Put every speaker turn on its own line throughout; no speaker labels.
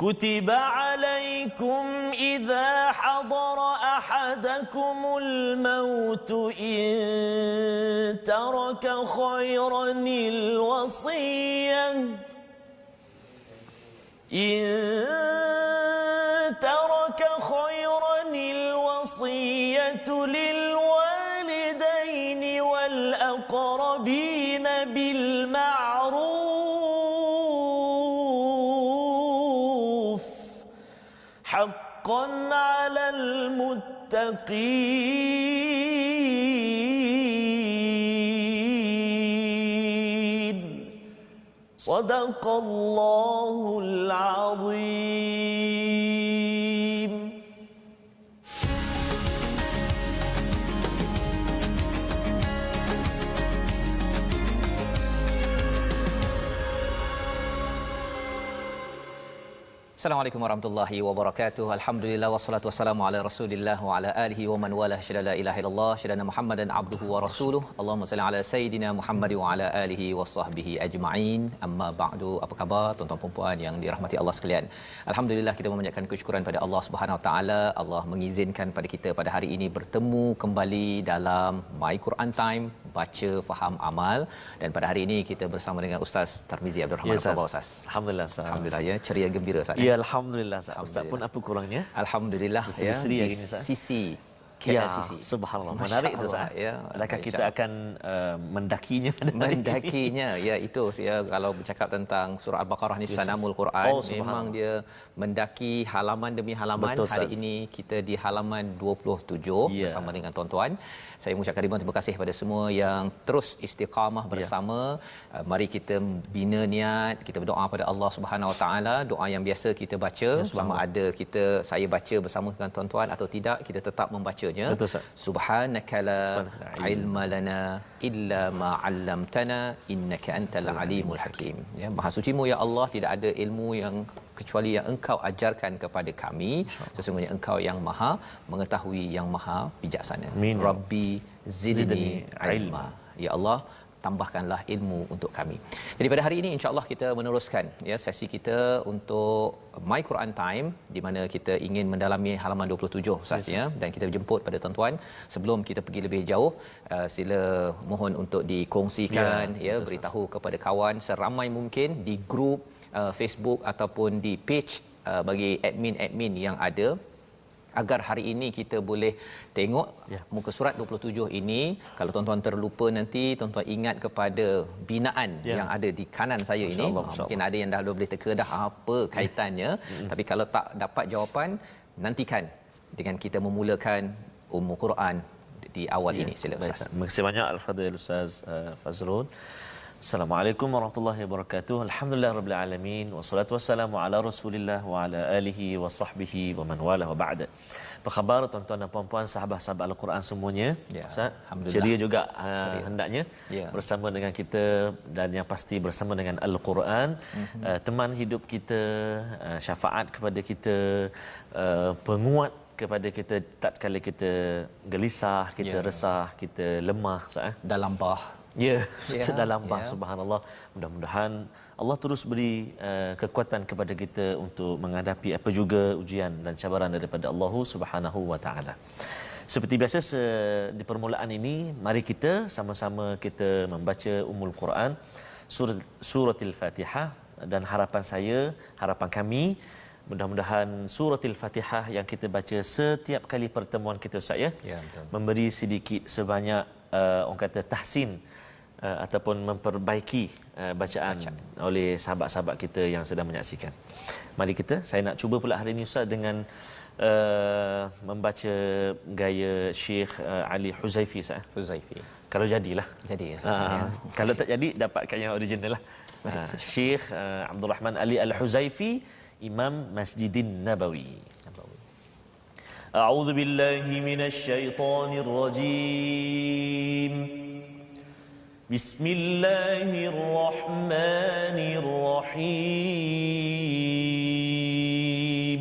كتب عليكم إذا حضر أحدكم الموت إن ترك خيرا الوصية للوالدين والأقربين بالمعروف حقا على المتقين صدق الله العظيم.
Assalamualaikum warahmatullahi wabarakatuh. Alhamdulillah wassalatu wassalamu ala Rasulillah wa ala alihi wa man wala syada la ilaha illallah syada Muhammadan abduhu wa rasuluh. Allahumma salli ala sayidina Muhammad wa ala alihi wa sahbihi ajma'in. Amma ba'du. Apa khabar tuan-tuan dan puan yang dirahmati Allah sekalian? Alhamdulillah kita memanjatkan kesyukuran pada Allah Subhanahu wa taala. Allah mengizinkan pada kita pada hari ini bertemu kembali dalam My Quran Time, baca faham amal, dan pada hari ini kita bersama dengan Ustaz Tarmizi Abdul Rahman. Apa khabar Ustaz?
Alhamdulillah Ustaz.
Alhamdulillah ya, ceria gembira Ustaz.
Ya, alhamdulillah Ustaz. Ustaz pun apa kurangnya?
Alhamdulillah ya. Sisi
ya, subhanallah. Menarik itu Ustaz.
Ya,
adakah kita akan mendakinya
mendakinya ya, itu ya, kalau bercakap tentang surah Al-Baqarah ni sanamul Quran, memang dia mendaki halaman demi halaman.
Betul,
hari ini kita di halaman 27 bersama dengan tuan-tuan. Saya mengucapkan ribuan terima kasih kepada semua yang terus istiqamah bersama. Mari kita bina niat, kita berdoa pada Allah Subhanahu Wa Taala, doa yang biasa kita baca, sama ada saya baca bersama dengan tuan-tuan atau tidak, kita tetap membacanya. Subhanaka la ilma lana illa ma 'allamtana innaka antal alimul hakim. Ya, maha sucimu ya Allah, tidak ada ilmu yang kecuali yang engkau ajarkan kepada kami. Sesungguhnya engkau yang maha mengetahui, yang maha bijaksana. Rabbi zidni ilma. Ya Allah, tambahkanlah ilmu untuk kami. Jadi pada hari ini insya-Allah kita meneruskan ya sesi kita untuk My Quran Time, di mana kita ingin mendalami halaman 27 Ustaz ya, dan kita jemput pada tuan-tuan. Sebelum kita pergi lebih jauh, sila mohon untuk dikongsikan ya, beritahu kepada kawan seramai mungkin di grup Facebook ataupun di page bagi admin-admin yang ada, agar hari ini kita boleh tengok muka surat 27 ini. Kalau tuan-tuan terlupa nanti, tuan-tuan ingat kepada binaan yang ada di kanan saya ini. Mungkin ada yang dah boleh teka dah apa kaitannya. Tapi kalau tak dapat jawapan, nantikan dengan kita memulakan Ummul Quran di awal ini. Silakan Ustaz.
Terima kasih banyak Al-Fadhil Ustaz Fazrul. Assalamualaikum warahmatullahi wabarakatuh. Alhamdulillah rabbil alamin, wassalatu wassalamu ala Rasulillah wa ala alihi wa sahbihi wa man wala wa ba'da. Apa khabar tuan-tuan dan puan-puan, sahabat-sahabat Al-Quran semuanya? Ustaz, ceria juga hendaknya bersama dengan kita, dan yang pasti bersama dengan Al-Quran, teman hidup kita, syafaat kepada kita, penguat kepada kita tatkala kita gelisah, kita resah, kita lemah
dalam bah.
Dalam bah, subhanallah. Mudah-mudahan Allah terus beri kekuatan kepada kita untuk menghadapi apa juga ujian dan cabaran daripada Allah Subhanahu wa taala. Seperti biasa di permulaan ini, mari kita sama-sama kita membaca Ummul Quran, suratul Fatihah, dan harapan kami, mudah-mudahan suratul Fatihah yang kita baca setiap kali pertemuan kita Ustaz memberi sedikit sebanyak orang kata tahsin ataupun memperbaiki bacaan oleh sahabat-sahabat kita yang sedang menyaksikan. Mari saya nak cuba pula hari ini Ustaz dengan membaca gaya Syekh Ali Huzaifi Ustaz.
Huzaifi.
Kalau jadilah.
Jadi.
Kalau tak jadi, dapatkan yang original lah. Syekh Abdul Rahman Ali Al-Huzaifi, Imam Masjidin Nabawi. A'udzu billahi minasy syaithanir rajim. Bismillahirrahmanirrahim.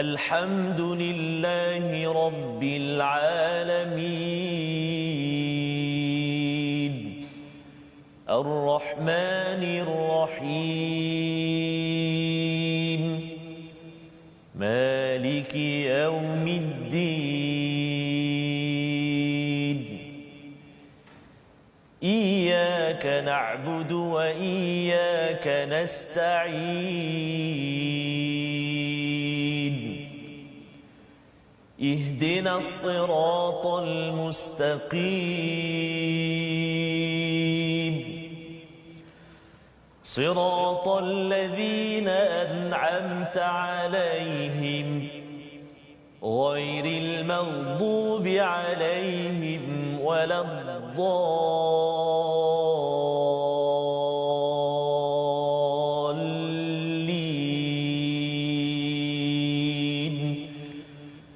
Alhamdulillahi rabbil alamin. Ar-Rahmanir Rahim. Maliki yaumiddin. Iyyaka na'budu wa iyyaka nasta'in. اهدنا الصراط المستقيم صراط الذين أنعمت عليهم غير المغضوب عليهم ولا الضالين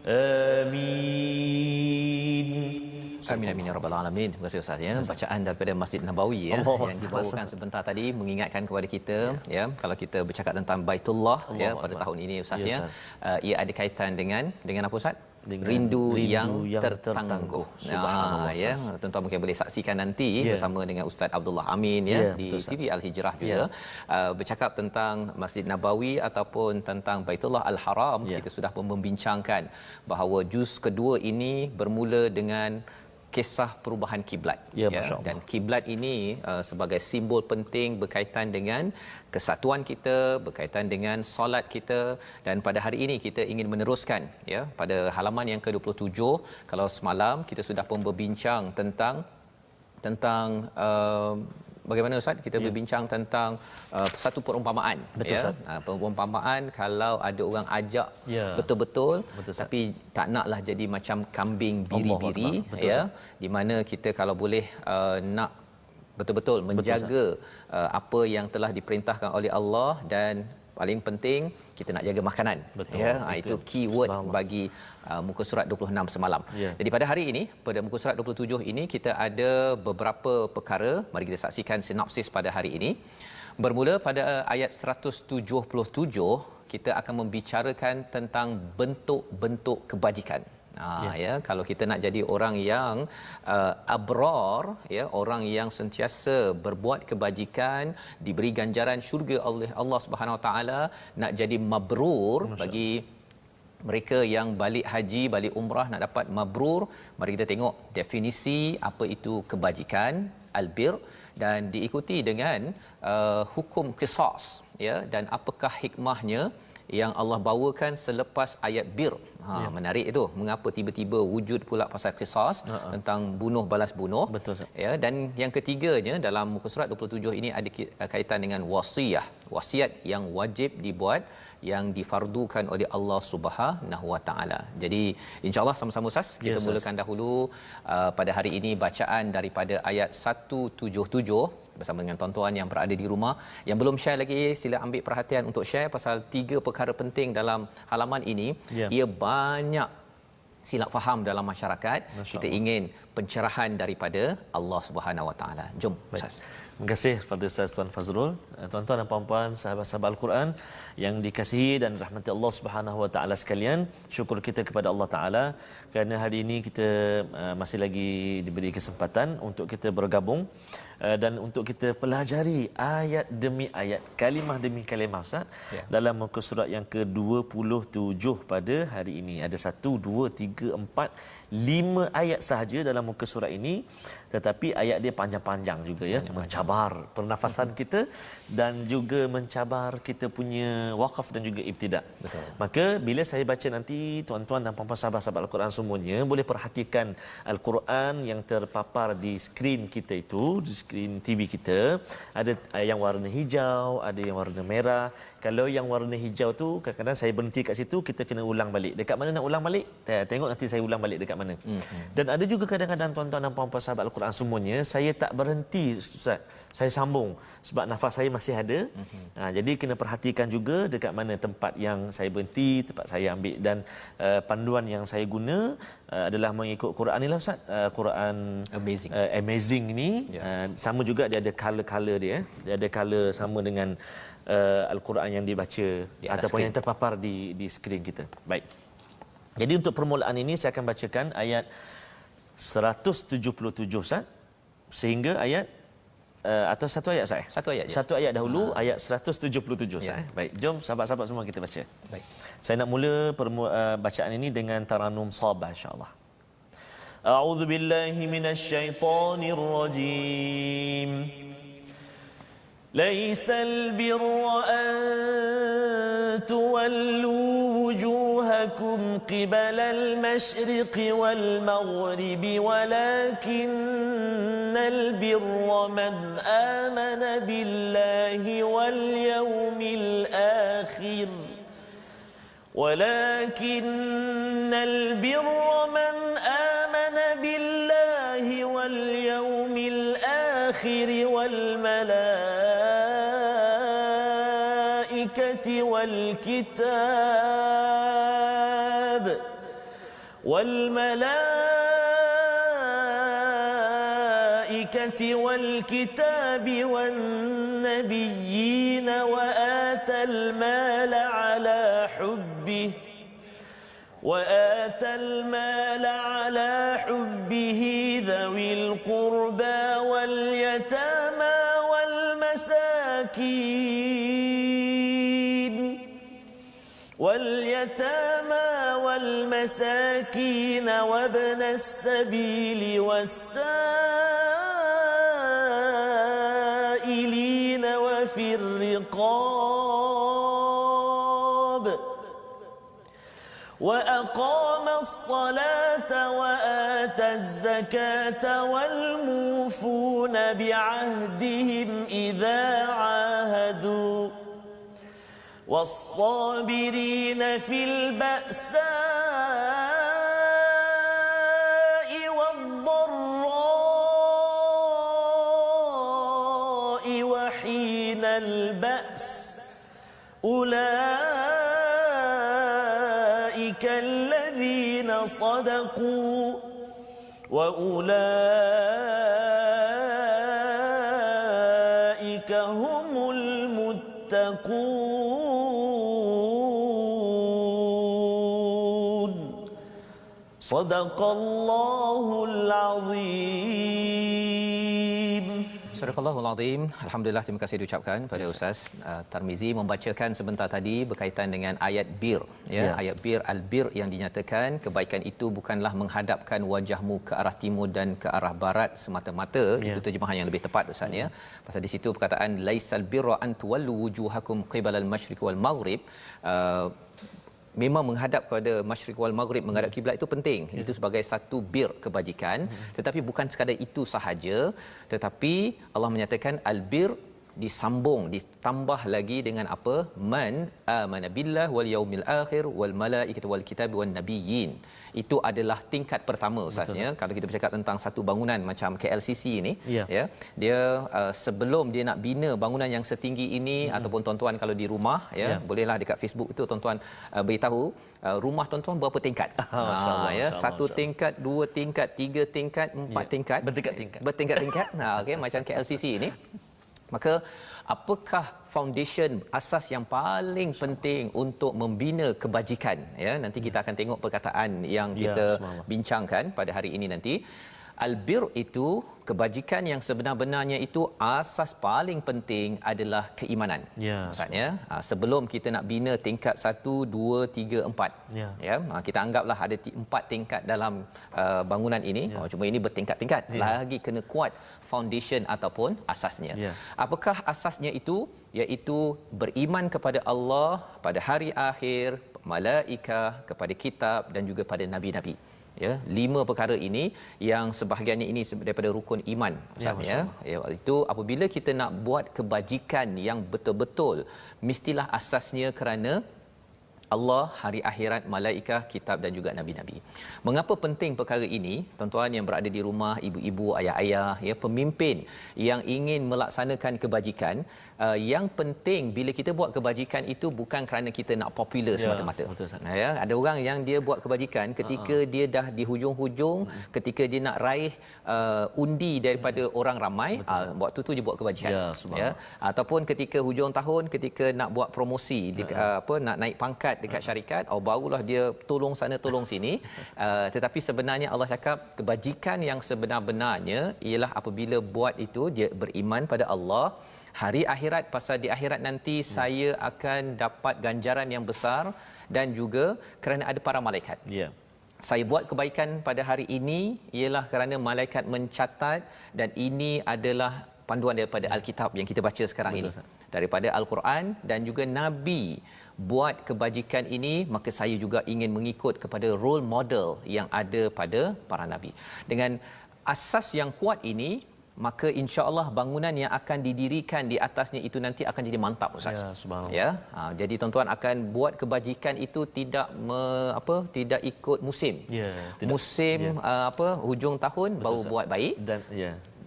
آمين.
Amin amin ya rabbal alamin. Terima kasih Ustaz ya. Bacaan daripada Masjid Nabawi ya yang dibawakan sebentar tadi mengingatkan kepada kita ya, kalau kita bercakap tentang Baitullah ya pada tahun ini Ustaz ya, ia ada kaitan dengan apa Ustaz? Rindu yang tertangguh. Subhanallah ya. Tuan-tuan mungkin boleh saksikan nanti bersama dengan Ustaz Abdullah Amin ya di TV Al-Hijrah juga bercakap tentang Masjid Nabawi ataupun tentang Baitullah Al-Haram. Kita sudah membincangkan bahawa juz kedua ini bermula dengan kisah perubahan kiblat ya, dan kiblat ini sebagai simbol penting berkaitan dengan kesatuan kita, berkaitan dengan solat kita, dan pada hari ini kita ingin meneruskan ya pada halaman yang ke-27. Kalau semalam kita sudah pun berbincang tentang bagaimana Ustaz kita berbincang tentang satu perumpamaan. Betul, ya. Perumpamaan kalau ada orang ajak betul-betul tapi tak naklah jadi macam kambing biri-biri ya, di mana kita kalau boleh nak betul-betul menjaga apa yang telah diperintahkan oleh Allah, dan paling penting kita nak jaga makanan. Betul, ya, itu keyword bagi muka surat 26 semalam. Jadi pada hari ini, pada muka surat 27 ini kita ada beberapa perkara. Mari kita saksikan sinopsis pada hari ini. Bermula pada ayat 177, kita akan membicarakan tentang bentuk-bentuk kebajikan. Ya, kalau kita nak jadi orang yang abrar ya, orang yang sentiasa berbuat kebajikan, diberi ganjaran syurga oleh Allah Subhanahu Wa Taala, nak jadi mabrur bagi mereka yang balik haji, balik umrah nak dapat mabrur, mari kita tengok definisi apa itu kebajikan, albir, dan diikuti dengan hukum qisas ya, dan apakah hikmahnya yang Allah bawakan selepas ayat bir. Menarik itu, mengapa tiba-tiba wujud pula pasal qisas tentang bunuh balas bunuh. Betul, ya. Dan yang ketiganya dalam muka surat 27 ini ada kaitan dengan wasiyah, wasiat yang wajib dibuat, yang difardukan oleh Allah Subhanahu Wa Taala. Jadi insya-Allah sama-sama Ustaz kita mulakan dahulu pada hari ini bacaan daripada ayat 177 bersama dengan tuan-tuan yang berada di rumah. Yang belum share lagi, sila ambil perhatian untuk share pasal 3 perkara penting dalam halaman ini. Ia banyak silap faham dalam masyarakat. Kita ingin pencerahan daripada Allah Subhanahu Wa Taala. Jom Ustaz.
Terima kasih kepada Ustaz Tuan Fazrul. Tuan-tuan dan puan-puan sahabat-sahabat Al-Quran yang dikasihi dan rahmati Allah Subhanahu Wa Taala sekalian, syukur kita kepada Allah Taala kerana hari ini kita masih lagi diberi kesempatan untuk kita bergabung dan untuk kita pelajari ayat demi ayat, kalimah demi kalimah Ustaz dalam muka surat yang ke-27 pada hari ini. Ada 1 2 3 4 5 ayat sahaja dalam muka surat ini, tetapi ayat dia panjang-panjang juga ya, mencabar pernafasan kita dan juga mencabar kita punya wakaf dan juga ibtidak. Betul. Maka bila saya baca nanti, tuan-tuan dan puan-puan sahabat-sahabat Al-Quran semuanya boleh perhatikan Al-Quran yang terpapar di skrin kita itu, di skrin TV kita, ada yang warna hijau, ada yang warna merah. Kalau yang warna hijau tu kadang-kadang saya berhenti kat situ, kita kena ulang balik. Dekat mana nak ulang balik? Tengok nanti saya ulang balik dekat mana. Dan ada juga kadang-kadang tuan-tuan dan puan-puan sahabat Al-Quran semuanya, saya tak berhenti Ustaz, saya sambung sebab nafas saya masih ada. Jadi kena perhatikan juga dekat mana tempat yang saya berhenti, tempat saya ambil, dan panduan yang saya guna adalah mengikut Quran ni lah Ustaz. Quran amazing ni sama juga, dia ada color-color dia. Dia ada color sama dengan Al-Quran yang dibaca ataupun yang terpapar di skrin kita. Baik. Jadi untuk permulaan ini saya akan bacakan ayat 177 Ustaz sehingga ayat atau satu ayat Ustaz?
Satu ayat je.
Satu ayat dahulu, ayat 177 Ustaz. Baik, jom sahabat-sahabat semua kita baca.
Baik.
Saya nak mula bacaan ini dengan taranum sabah insya-Allah. A'udzu billahi minasyaitonir rajim. Laisal birra an tuwallu wujuhakum qibala al-masyriqi wal maghribi walakinnal birra man amana billahi wal yawmil akhir ولكن البر من آمن بالله واليوم الآخر والملائكة والكتاب والنبيين وآتى المال على حبه ذوي القربى واليتامى والمساكين وابن السبيل والسائلين وفي الرقاب وأقام الصلاة وآتى الزكاة والموفون بعهدهم إذا عاهدوا والصابرين في البأساء والضراء وحين البأس أولئك الذين صدقوا وأولئك هم المتقون صدق الله العظيم.
Sadaqallahul Azim. Alhamdulillah, terima kasih diucapkan pada Ustaz Tarmizi membacakan sebentar tadi berkaitan dengan ayat bir ya. Ayat bir, al-bir yang dinyatakan kebaikan itu bukanlah menghadapkan wajahmu ke arah timur dan ke arah barat semata-mata. Itu terjemahan yang lebih tepat Ustaz ya. Pasal di situ perkataan laisal birra an tuwallu wujuhakum qibalal masyriq wal maghrib, memang menghadap kepada masyriq wal maghrib, menghadap kiblat itu penting. Itu sebagai satu bir kebajikan, tetapi bukan sekadar itu sahaja, tetapi Allah menyatakan albir disambung, ditambah lagi dengan apa? Man amana billah wal yaumil akhir wal malaikati wal kitabi wan nabiyyin. Itu adalah tingkat pertama Ustaznya. Kalau kita bercakap tentang satu bangunan macam KLCC ini ya, dia sebelum dia nak bina bangunan yang setinggi ini ataupun tuan-tuan kalau di rumah ya, bolehlah dekat Facebook itu tuan-tuan beritahu rumah tuan-tuan berapa tingkat. Ya, satu tingkat, dua tingkat, tiga tingkat, empat tingkat, bertingkat-tingkat. Okey, macam KLCC ini. Maka apakah foundation asas yang paling penting untuk membina kebajikan ya? Nanti kita akan tengok perkataan yang kita bincangkan pada hari ini nanti. Albir itu, kebajikan yang sebenar-benarnya itu asas paling penting adalah keimanan. Maksudnya sebelum kita nak bina tingkat 1, 2, 3, 4 ya, kita anggaplah ada 4 tingkat dalam bangunan ini. Cuma ini bertingkat-tingkat. Lagi kena kuat foundation ataupun asasnya. Apakah asasnya itu? Iaitu beriman kepada Allah, pada hari akhir, malaikat, kepada kitab dan juga pada nabi-nabi. Ya, 5 perkara ini yang sebahagiannya ini daripada rukun iman Ustaz ya. Itu apabila kita nak buat kebajikan yang betul-betul, mestilah asasnya kerana Allah, hari akhirat, malaikat, kitab dan juga nabi-nabi. Mengapa penting perkara ini? Tuan-tuan yang berada di rumah, ibu-ibu, ayah-ayah, ya, pemimpin yang ingin melaksanakan kebajikan, yang penting bila kita buat kebajikan itu bukan kerana kita nak popular semata-mata. Ya, ada orang yang dia buat kebajikan ketika dia dah di hujung-hujung, ketika dia nak raih undi daripada orang ramai, waktu tu dia buat kebajikan. Ya, ataupun ketika hujung tahun, ketika nak buat promosi, nak naik pangkat dekat syarikat, barulah dia tolong sana tolong sini. Tetapi sebenarnya Allah cakap kebajikan yang sebenar-benarnya ialah apabila buat itu dia beriman pada Allah, hari akhirat, pasal di akhirat nanti saya akan dapat ganjaran yang besar, dan juga kerana ada para malaikat. Saya buat kebaikan pada hari ini ialah kerana malaikat mencatat, dan ini adalah panduan daripada Alkitab yang kita baca sekarang ini, daripada Al-Quran, dan juga Nabi buat kebajikan ini, maka saya juga ingin mengikut kepada role model yang ada pada para Nabi. Dengan asas yang kuat ini, maka insya-Allah bangunan yang akan didirikan di atasnya itu nanti akan jadi mantap, Ustaz.
Ya, subhanallah.
Ya, jadi tuan-tuan akan buat kebajikan itu tidak tidak ikut musim.
Ya, tidak.
Musim hujung tahun betul, baru buat baik.
Dan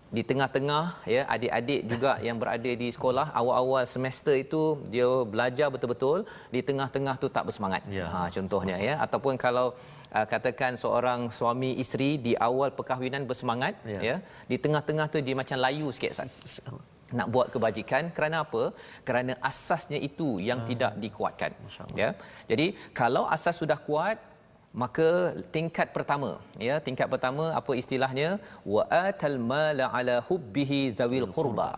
di tengah-tengah, ya, adik-adik juga yang berada di sekolah awal-awal semester itu dia belajar betul-betul, di tengah-tengah tu tak bersemangat. Contohnya, ya, ataupun kalau katakan seorang suami isteri di awal perkahwinan bersemangat, ya, di tengah-tengah tu dia macam layu sikit, Ustaz. Nak buat kebajikan, kerana apa? Kerana asasnya itu yang tidak dikuatkan, ya. Jadi kalau asas sudah kuat, maka tingkat pertama, ya, tingkat pertama apa istilahnya, wa atal mala ala hubbihi zawil qurba,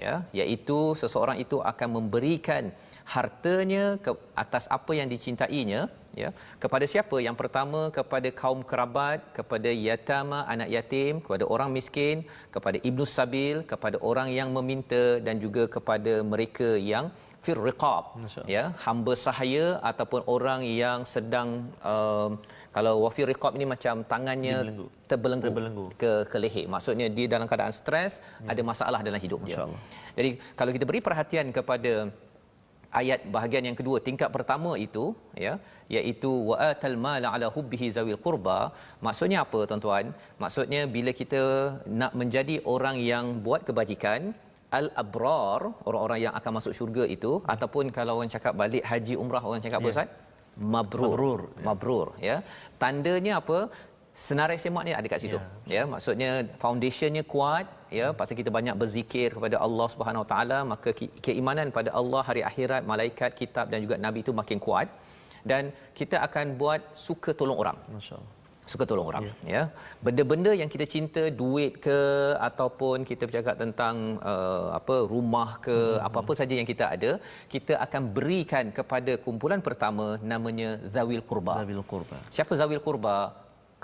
ya, iaitu seseorang itu akan memberikan hartanya ke atas apa yang dicintainya, ya, kepada siapa? Yang pertama kepada kaum kerabat, kepada yatama, anak yatim, kepada orang miskin, kepada ibnu sabil, kepada orang yang meminta, dan juga kepada mereka yang fir riqab, ya, hamba sahaya ataupun orang yang sedang kalau wafir riqab ini macam tangannya terbelenggu ke leher, maksudnya dia dalam keadaan stres, ada masalah dalam hidup dia. Jadi kalau kita beri perhatian kepada ayat bahagian yang kedua, tingkat pertama itu, ya, iaitu wa atal mala ala hubbihi zawil qurba, maksudnya apa, tuan-tuan? Maksudnya bila kita nak menjadi orang yang buat kebajikan, al-abrar, orang-orang yang akan masuk syurga itu, ataupun kalau orang cakap balik haji umrah, orang cakap apa, Ustaz? Mabrur. Mabrur, ya. Tandanya apa? Senarai semak ni ada kat situ, ya, maksudnya foundationnya kuat, ya, pasal kita banyak berzikir kepada Allah Subhanahu Wa Taala, maka keimanan pada Allah, hari akhirat, malaikat, kitab dan juga nabi itu makin kuat, dan kita akan buat suka tolong orang. Masya-Allah. Suka tolong orang, ya. Benda-benda yang kita cinta, duit ke, ataupun kita bercakap tentang rumah ke, apa-apa saja yang kita ada, kita akan berikan kepada kumpulan pertama, namanya zawil qurba. Zawil qurba. Siapa zawil qurba?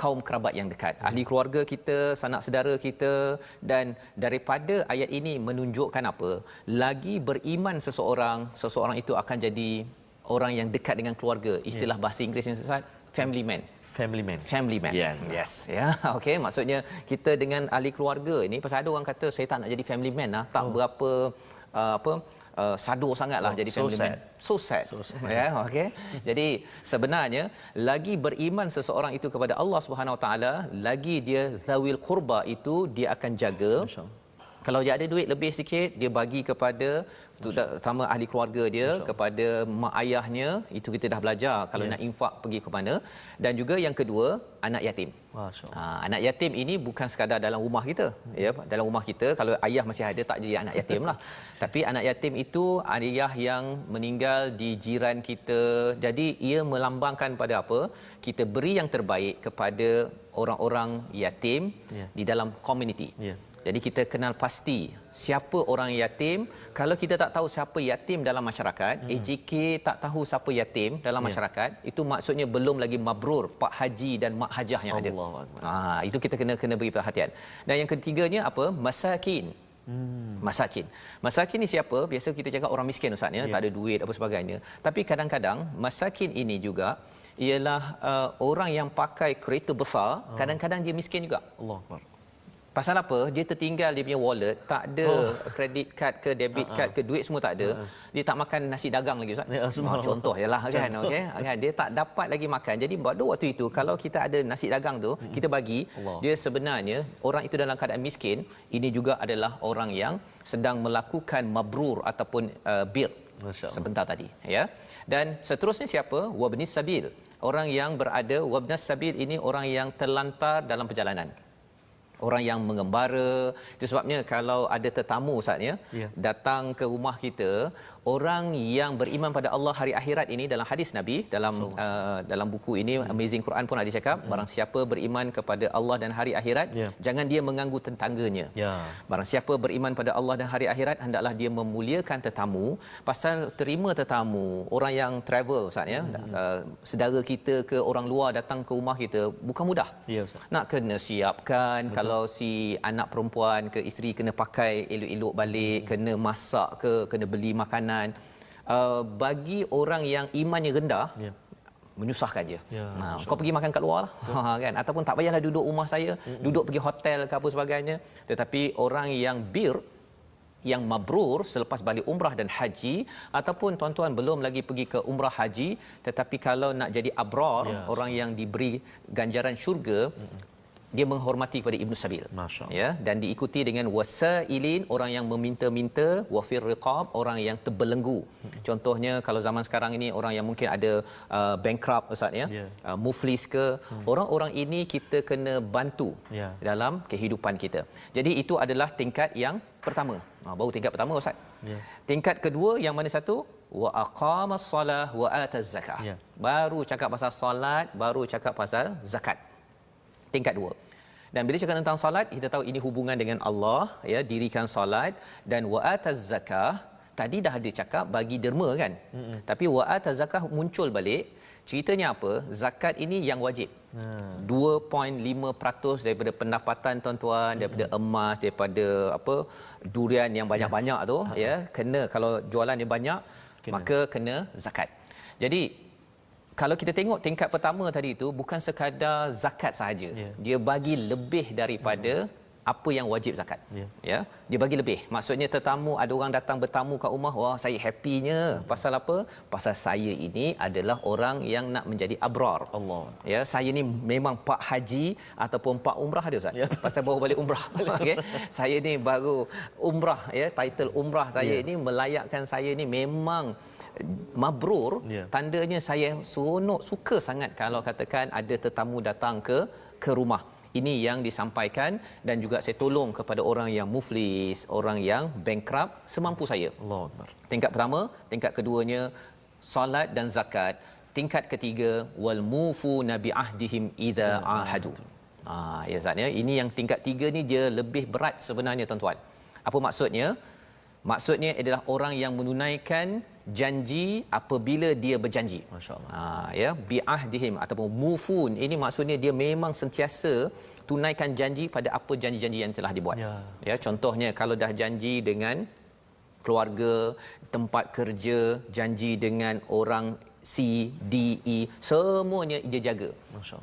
Kaum kerabat yang dekat, ahli keluarga kita, sanak saudara kita. Dan daripada ayat ini menunjukkan apa? Lagi beriman seseorang itu akan jadi orang yang dekat dengan keluarga. Istilah bahasa Inggerisnya, Ustaz, family man. Yes. Ya, okey, maksudnya kita dengan ahli keluarga ini, pasal ada orang kata saya tak nak jadi family man lah, tak berapa sadur sangatlah jadi family man. So sad. Ya, okey. Jadi sebenarnya lagi beriman seseorang itu kepada Allah Subhanahu Wa Taala, lagi dia zawil qurba itu dia akan jaga. Kalau dia ada duit lebih sikit, dia bagi kepada terutama ahli keluarga dia, kepada mak ayahnya. Itu kita dah belajar kalau nak infak pergi ke mana. Dan juga yang kedua, anak yatim. Anak yatim ini bukan sekadar dalam rumah kita, ya, dalam rumah kita kalau ayah masih ada tak jadi anak yatim lah. Tapi anak yatim itu ayah yang meninggal di jiran kita. Jadi ia melambangkan pada apa? Kita beri yang terbaik kepada orang-orang yatim di dalam komuniti. Jadi kita kenal pasti siapa orang yatim. Kalau kita tak tahu siapa yatim dalam masyarakat, AJK tak tahu siapa yatim dalam masyarakat, itu maksudnya belum lagi mabrur Pak Haji dan Mak Hajah yang ada. Itu kita kena beri perhatian. Dan yang ketiganya apa? Masakin. Masakin ni siapa? Biasa kita cakap orang miskin, Ustaz, ya, tak ada duit apa sebagainya. Tapi kadang-kadang masakin ini juga ialah orang yang pakai kereta besar, kadang-kadang dia miskin juga. Allahuakbar. Pasal apa? Dia tertinggal dia punya wallet, tak ada credit card ke debit card ke, duit semua tak ada. Dia tak makan nasi dagang lagi, Ustaz. Contoh jelah kan, okey. Dia tak dapat lagi makan. Jadi pada waktu itu kalau kita ada nasi dagang tu, kita bagi, dia sebenarnya orang itu dalam keadaan miskin. Ini juga adalah orang yang sedang melakukan mabrur ataupun bir sebentar tadi, ya. Dan seterusnya siapa? Wabnis sabil. Orang yang berada, wabnas sabil ini orang yang terlantar dalam perjalanan. orang yang mengembara. Itu sebabnya kalau ada tetamu Ustaz ya, datang ke rumah kita, orang yang beriman pada Allah hari akhirat ini, dalam hadis Nabi, dalam buku ini Amazing Quran pun ada cakap, barang siapa beriman kepada Allah dan hari akhirat, jangan dia mengganggu tetangganya. Barang siapa beriman pada Allah dan hari akhirat, hendaklah dia memuliakan tetamu. Pasal terima tetamu, orang yang travel Ustaz ya, saudara kita ke orang luar datang ke rumah kita, bukan mudah. Nak kena siapkan. Betul. Kalau si anak perempuan ke isteri kena pakai elok-elok balik, kena masak ke, kena beli makanan. Bagi orang yang imannya rendah, menyusahkan je. Kau pergi makan kat luar lah. Kan? Ataupun tak payahlah duduk rumah saya, duduk pergi hotel ke apa sebagainya. Tetapi orang yang yang mabrur selepas balik umrah dan haji, ataupun tuan-tuan belum lagi pergi ke umrah haji, tetapi kalau nak jadi abrar, orang yang diberi ganjaran syurga, dia menghormati kepada Ibnu Sabil, ya, dan diikuti dengan wasailin, orang yang meminta-minta, wafir riqab, orang yang terbelenggu. Contohnya kalau zaman sekarang ini orang yang mungkin ada bankrupt Ustaz ya, muflis ke, orang-orang ini kita kena bantu dalam kehidupan kita. Jadi itu adalah tingkat yang pertama. Baru tingkat pertama Ustaz. Tingkat kedua yang mana satu? Wa aqamas salah wa ataz zakah. Baru cakap pasal solat, baru cakap pasal zakat. Tingkat dua. Dan bila cakap tentang solat, kita tahu ini hubungan dengan Allah, ya, dirikan solat. Dan wa'ataz zakah, tadi dah ada cakap bagi derma kan. Tapi wa'ataz zakah muncul balik. Ceritanya apa? Zakat ini yang wajib. 2.5% daripada pendapatan tuan-tuan, daripada emas, daripada apa, durian yang banyak-banyak tu, ya, kena, kalau jualan dia banyak, maka kena zakat. Jadi kalau kita tengok tingkat pertama tadi itu bukan sekadar zakat sahaja. Dia bagi lebih daripada apa yang wajib zakat. Ya, dia bagi lebih. Maksudnya tetamu, ada orang datang bertamu kat rumah, wah saya happynya. Pasal apa? Pasal saya ini adalah orang yang nak menjadi abrar. Allah. Ya, saya ni memang pak haji ataupun pak umrah dia Ustaz. Pasal baru balik umrah. Okey. Saya ni baru umrah, ya, title umrah saya ini melayakkan saya ni memang mabrur. Tandanya saya seronok, suka sangat kalau katakan ada tetamu datang ke rumah. Ini yang disampaikan, dan juga saya tolong kepada orang yang muflis, orang yang bankrupt semampu saya. Allahuakbar. Tingkat pertama, tingkat keduanya solat dan zakat. Tingkat ketiga wal mufu nabi ahdihim idza ahadu. Ya Ustaz ya, ini yang tingkat tiga ni dia lebih berat sebenarnya tuan-tuan. Apa maksudnya? Maksudnya adalah orang yang menunaikan janji apabila dia berjanji. Masya-Allah. Ya, bi'ahdihim ataupun mufun, ini maksudnya dia memang sentiasa tunaikan janji pada apa janji-janji yang telah dibuat. Ya, contohnya kalau dah janji dengan keluarga, tempat kerja, janji dengan orang C, D, E, semuanya dia jaga.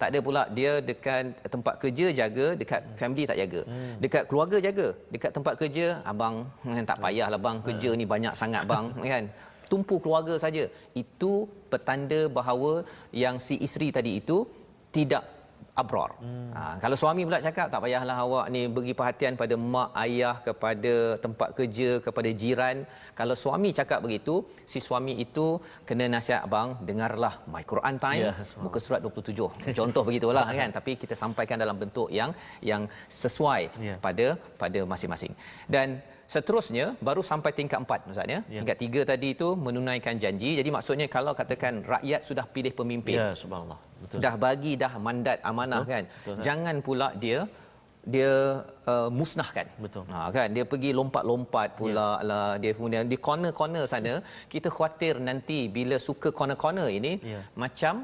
Tak ada pula dia dekat tempat kerja jaga, dekat family tak jaga. Dekat keluarga jaga, dekat tempat kerja, abang tak payahlah bang, kerja ni banyak sangat bang, kan. Tumpu keluarga saja. Itu petanda bahawa yang si isteri tadi itu tidak abrar. Kalau suami pula cakap, tak payahlah awak ni beri perhatian pada mak, ayah, kepada tempat kerja, kepada jiran. Kalau suami cakap begitu, si suami itu kena nasihat, abang dengarlah My Quran Time, muka surat 27. Contoh begitulah kan, tapi kita sampaikan dalam bentuk yang sesuai pada masing-masing. Dan seterusnya baru sampai tingkat 4 Ustaz ya. Tingkat 3 tadi itu menunaikan janji. Jadi maksudnya kalau katakan rakyat sudah pilih pemimpin. Ya, subhanallah. Betul. Dah bagi dah mandat amanah, betul, kan. Betul, jangan pula dia musnahkan. Betul. Kan dia pergi lompat-lompat pula lah, dia kemudian di corner-corner sana. Kita khawatir nanti bila suka corner-corner ini macam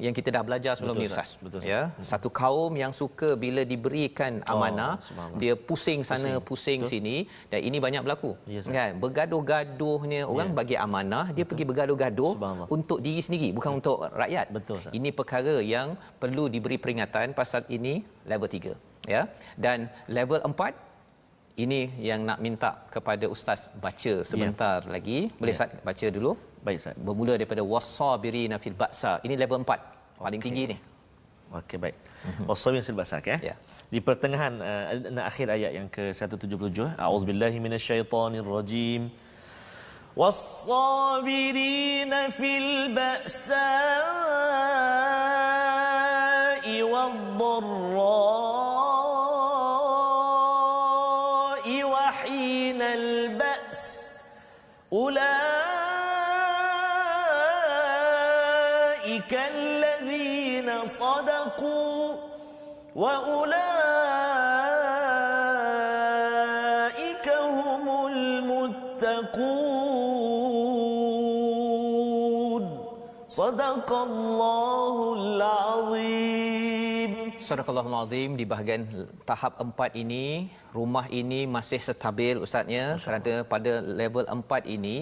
yang kita dah belajar sebelum ni Ustaz. Ya, satu kaum yang suka bila diberikan amanah, dia pusing sana, pusing sini, dan ini banyak berlaku. Kan, bergaduh-gaduhnya orang bagi amanah, dia pergi bergaduh-gaduh untuk diri sendiri, bukan untuk rakyat. Ini perkara yang perlu diberi peringatan. Pasal ini level 3, ya. Dan level 4 ini yang nak minta kepada ustaz baca sebentar lagi. Boleh Ustaz baca dulu? Baik Ustaz. Bermula daripada was-sabirina fil ba'sa. Ini level 4 paling tinggi ni. Okey, baik. Was-sabirina fil ba'sa, okey. Di pertengahan akhir ayat yang ke-177, a'udzubillahi minasyaitonirrajim. Was-sabirina fil ba'sa'i wad-dharra
البأس أولئك الذين صدقوا وأولئك هم المتقون صدق الله العظيم.
Sadaqallahul Azim. Di bahagian tahap 4 ini, rumah ini masih stabil ustaznya, kerana pada level 4 ini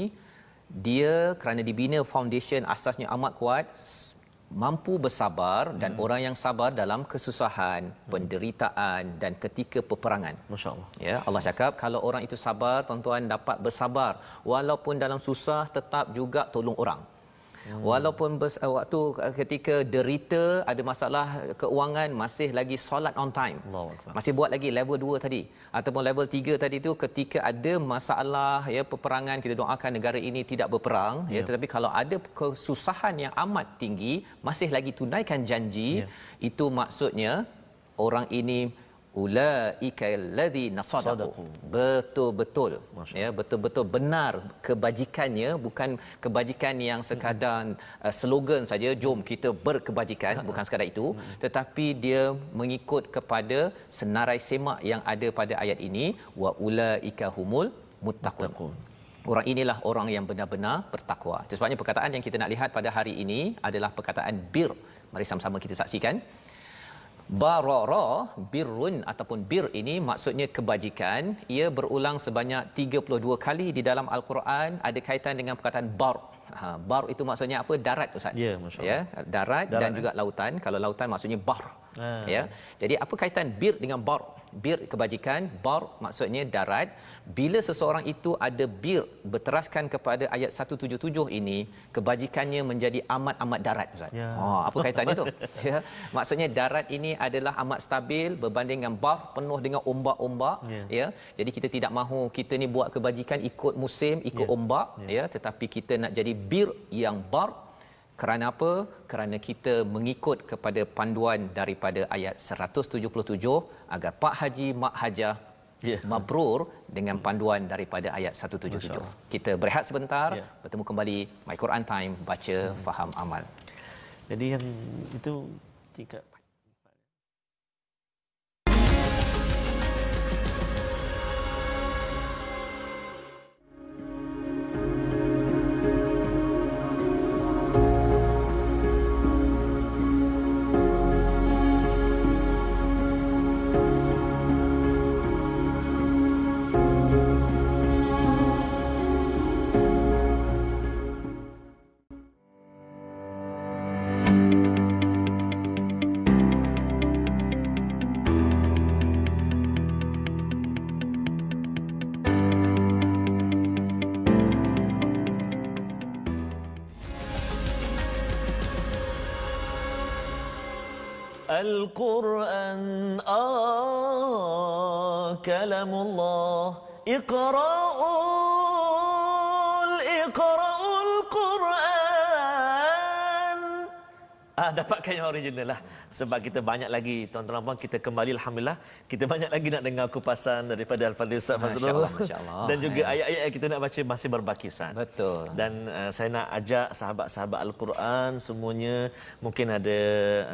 dia kerana dibina foundation asasnya amat kuat, mampu bersabar dan orang yang sabar dalam kesusahan, penderitaan dan ketika peperangan.
Masya-Allah.
Ya, Allah cakap kalau orang itu sabar, tuan-tuan dapat bersabar walaupun dalam susah tetap juga tolong orang. Walaupun waktu ketika derita, ada masalah keuangan, masih lagi solat on time. Masih buat lagi level 2 tadi ataupun level 3 tadi tu, ketika ada masalah ya peperangan, kita doakan negara ini tidak berperang ya, tetapi kalau ada kesusahan yang amat tinggi, masih lagi tunaikan janji. Itu maksudnya orang ini ulaika alladzina sadaqu, betul-betul ya, betul-betul benar kebajikannya, bukan kebajikan yang sekadar slogan saja, jom kita berkebajikan, bukan sekadar itu, tetapi dia mengikut kepada senarai semak yang ada pada ayat ini, wa ulaika humul muttaqun. Orang inilah orang yang benar-benar bertakwa. Sebabnya perkataan yang kita nak lihat pada hari ini adalah perkataan bir. Mari sama-sama kita saksikan. Barara, birrun ataupun bir ini maksudnya kebajikan. Ia berulang sebanyak 32 kali di dalam Al-Quran, ada kaitan dengan perkataan bar. Bar itu maksudnya apa? Darat, Ustaz.
Ya, masya-Allah.
Ya, darat dan juga lautan. Kalau lautan maksudnya bar. Ya. Jadi apa kaitan bir dengan bar? Bir kebajikan, bar maksudnya darat. Bila seseorang itu ada bir berteraskan kepada ayat 177 ini, kebajikannya menjadi amat-amat darat, Ustaz.
Ya.
Apa kaitannya tu? Ya. Maksudnya darat ini adalah amat stabil berbanding dengan bar penuh dengan ombak-ombak. Ya. Jadi kita tidak mahu kita ni buat kebajikan ikut musim, ikut ombak, ya, tetapi kita nak jadi bir yang bar. Kerana apa? Kerana kita mengikut kepada panduan daripada ayat 177 agar Pak Haji, Mak Hajah mabrur dengan panduan daripada ayat 177. Kita berehat sebentar, bertemu kembali My Quran Time, baca, faham, amal.
Jadi yang itu tingkat Al-Quran kalamullah Iqra'ul Quran. Dapatkan yang original lah. Sebab kita banyak lagi, tuan-tuan puan, kita kembali alhamdulillah, kita banyak lagi nak dengar kupasan daripada Al-Fadhil Ustaz Fazrul.
Masya-Allah.
Dan juga ayat-ayat yang kita nak baca masih berbaki, Ustaz.
Betul.
Dan saya nak ajak sahabat-sahabat Al-Quran semuanya, mungkin ada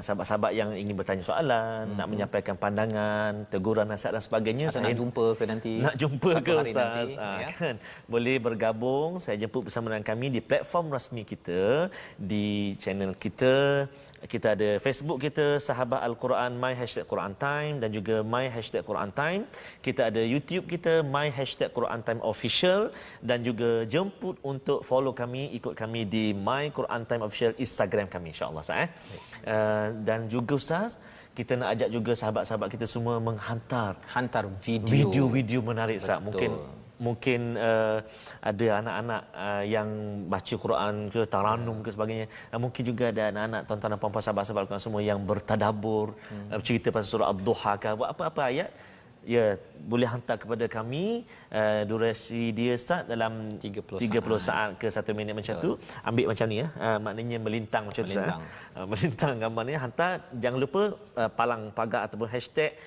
sahabat-sahabat yang ingin bertanya soalan, nak menyampaikan pandangan, teguran, nasihat dan sebagainya.
Atau nak jumpa ke nanti? Nak
jumpa ke Ustaz?
Nanti,
kan? Boleh bergabung, saya jemput bersama dengan kami di platform rasmi kita, di channel kita. Kita ada Facebook kita, Sahabat Al-Quran My #Quran Time, dan juga My #Quran Time. Kita ada YouTube kita, My #Quran Time Official, dan juga jemput untuk follow kami, ikut kami di My Quran Time Official Instagram kami, insya-Allah. Dan juga Ustaz, kita nak ajak juga sahabat-sahabat kita semua menghantar video-video menarik, Ustaz. Mungkin ada anak-anak yang baca Quran ke, taranum ke sebagainya. Mungkin juga ada anak-anak, tuan-tuan dan puan-puan, sahabat-sahabat Al-Quran semua yang bertadabur, cerita pasal surah Ad-Duha ke, apa-apa ayat, ya boleh hantar kepada kami. Durasi dia start dalam 30 saat ke 1 minit macam tu. Ambil macam ni ya. Maknanya melintang macam tu. Melintang gambarnya, hantar. Jangan lupa palang pagar ataupun hashtag